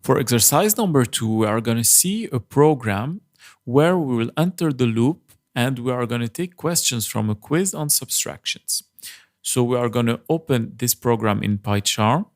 For exercise number 2, we are going to see a program where we will enter the loop and we are going to take questions from a quiz on subtractions. So we are going to open this program in PyCharm.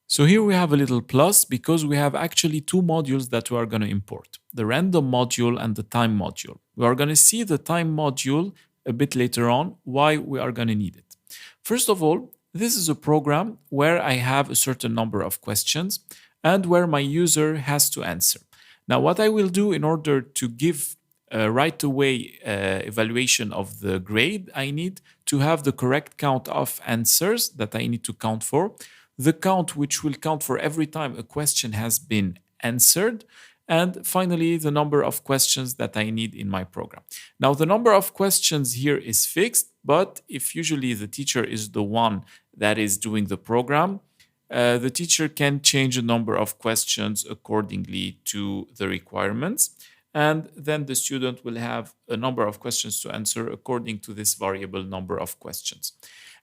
So here we have a little plus because we have actually two modules that we are going to import, the random module and the time module. We are going to see the time module a bit later on, why we are going to need it. First of all, this is a program where I have a certain number of questions and where my user has to answer. Now, what I will do in order to give right away evaluation of the grade, I need to have the correct count of answers that I need to count for, the count which will count for every time a question has been answered, and finally the number of questions that I need in my program. Now the number of questions here is fixed, but if usually the teacher is the one that is doing the program, the teacher can change the number of questions accordingly to the requirements, and then the student will have a number of questions to answer according to this variable number of questions.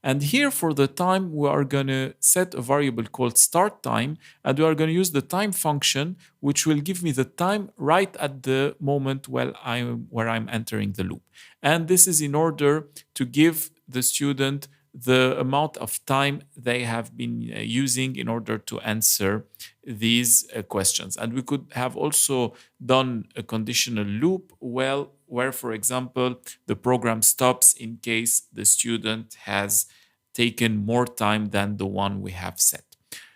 And here for the time, we are going to set a variable called start time, and we are going to use the time function, which will give me the time right at the moment where I'm entering the loop. And this is in order to give the student the amount of time they have been using in order to answer these questions. And we could have also done a conditional loop where, for example, the program stops in case the student has taken more time than the one we have set.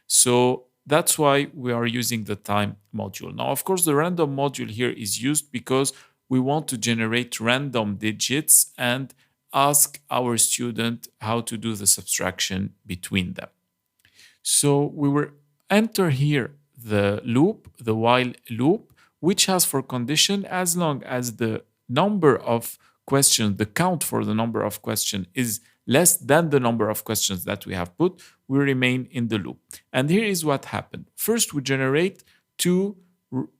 So that's why we are using the time module. Now, of course, the random module here is used because we want to generate random digits and ask our student how to do the subtraction between them. So we will enter here the loop, the while loop, which has for condition as long as the number of questions, the count for the number of questions is less than the number of questions that we have put, we remain in the loop. And here is what happened. First, we generate two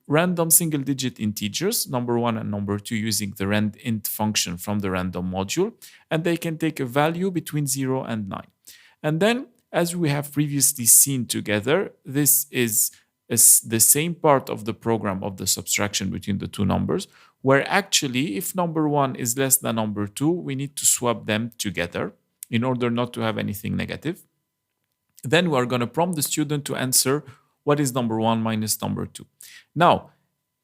random single-digit integers, number 1 and number 2, using the randint function from the random module, and they can take a value between 0 and 9. And then, as we have previously seen together, this is the same part of the program of the subtraction between the two numbers, where actually, if number 1 is less than number 2, we need to swap them together in order not to have anything negative. Then we are going to prompt the student to answer what is number 1 minus number 2. Now,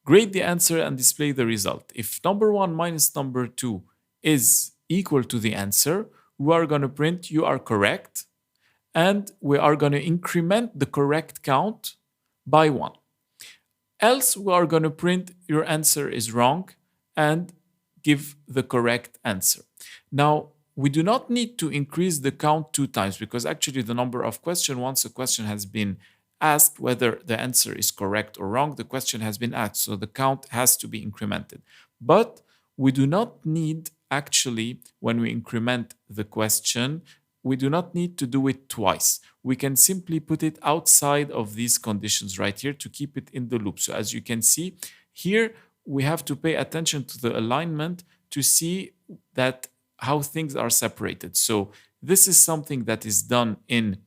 grade the answer and display the result. If number 1 minus number 2 is equal to the answer, we are going to print you are correct, and we are going to increment the correct count by 1. Else, we are going to print your answer is wrong and give the correct answer. Now, we do not need to increase the count 2 times because actually the number of questions, once a question has been asked whether the answer is correct or wrong, the question has been asked, so the count has to be incremented. But we do not need, actually, when we increment the question, we do not need to do it twice. We can simply put it outside of these conditions right here to keep it in the loop. So as you can see, here we have to pay attention to the alignment to see that how things are separated. So this is something that is done in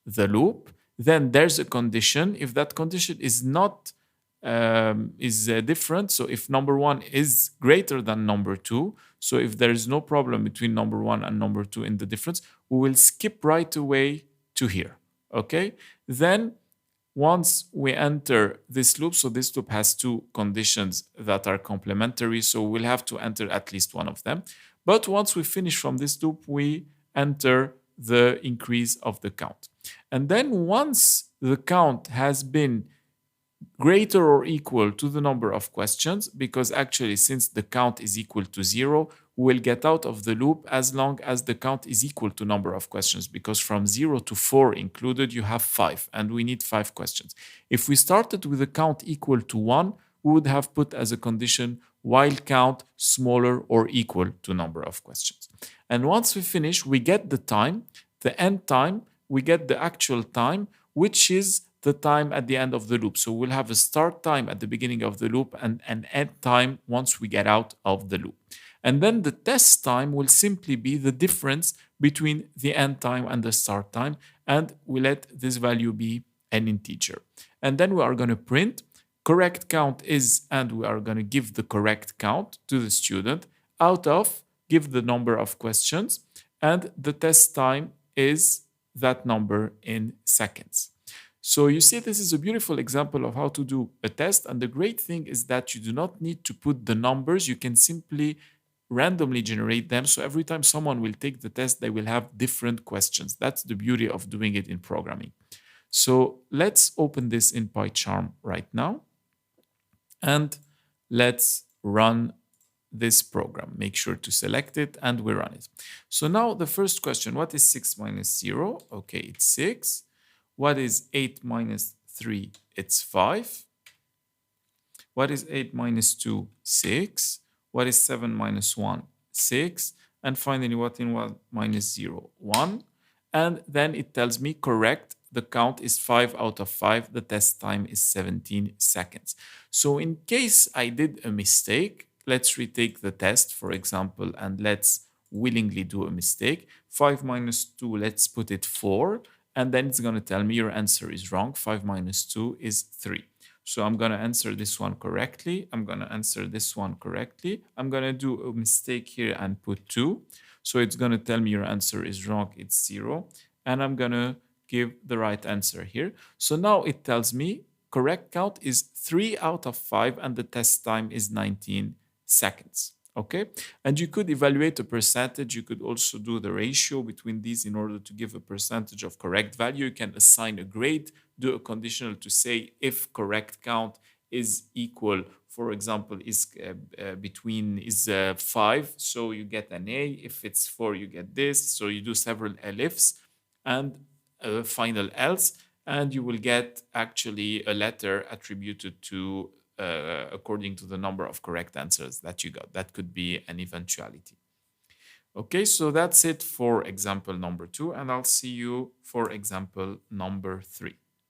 the loop. Then there's a condition. If that condition is not different, so if number 1 is greater than number 2, so if there is no problem between number 1 and number 2 in the difference, we will skip right away to here. Okay? Then once we enter this loop, so this loop has two conditions that are complementary, so we'll have to enter at least one of them. But once we finish from this loop, we enter the increase of the count. And then once the count has been greater or equal to the number of questions, because actually since the count is equal to 0, we will get out of the loop as long as the count is equal to number of questions, because from 0 to 4 included, you have 5, and we need 5 questions. If we started with a count equal to 1, we would have put as a condition while count smaller or equal to number of questions. And once we finish, we get the time, the end time, we get the actual time, which is the time at the end of the loop. So we'll have a start time at the beginning of the loop and an end time once we get out of the loop. And then the test time will simply be the difference between the end time and the start time, and we let this value be an integer. And then we are going to print correct count is, and we are going to give the correct count to the student out of, give the number of questions, and the test time is that number in seconds. So you see, this is a beautiful example of how to do a test. And the great thing is that you do not need to put the numbers. You can simply randomly generate them. So every time someone will take the test, they will have different questions. That's the beauty of doing it in programming. So let's open this in PyCharm right now. And let's run this program. Make sure to select it and we run it. So now the first question, what is 6 minus 0? Okay, it's 6. What is 8 minus 3? It's 5. What is 8 minus 2? 6. What is 7 minus 1? 6. And finally, what in 1 minus 0? 1. And then it tells me correct. The count is 5 out of 5. The test time is 17 seconds. So in case I did a mistake, let's retake the test, for example, and let's willingly do a mistake. 5 minus 2, let's put it 4. And then it's going to tell me your answer is wrong. 5 minus 2 is 3. So I'm going to answer this one correctly. I'm going to answer this one correctly. I'm going to do a mistake here and put 2. So it's going to tell me your answer is wrong. It's 0. And I'm going to give the right answer here. So now it tells me correct count is 3 out of 5 and the test time is 19 seconds. Okay, and you could evaluate a percentage. You could also do the ratio between these in order to give a percentage of correct value. You can assign a grade, do a conditional to say if correct count is equal, for example, is between 5, so you get an A. If it's 4, you get this. So you do several elifs and a final else, and you will get actually a letter attributed to according to the number of correct answers that you got. That could be an eventuality. Okay, so that's it for example number 2, and I'll see you for example number 3.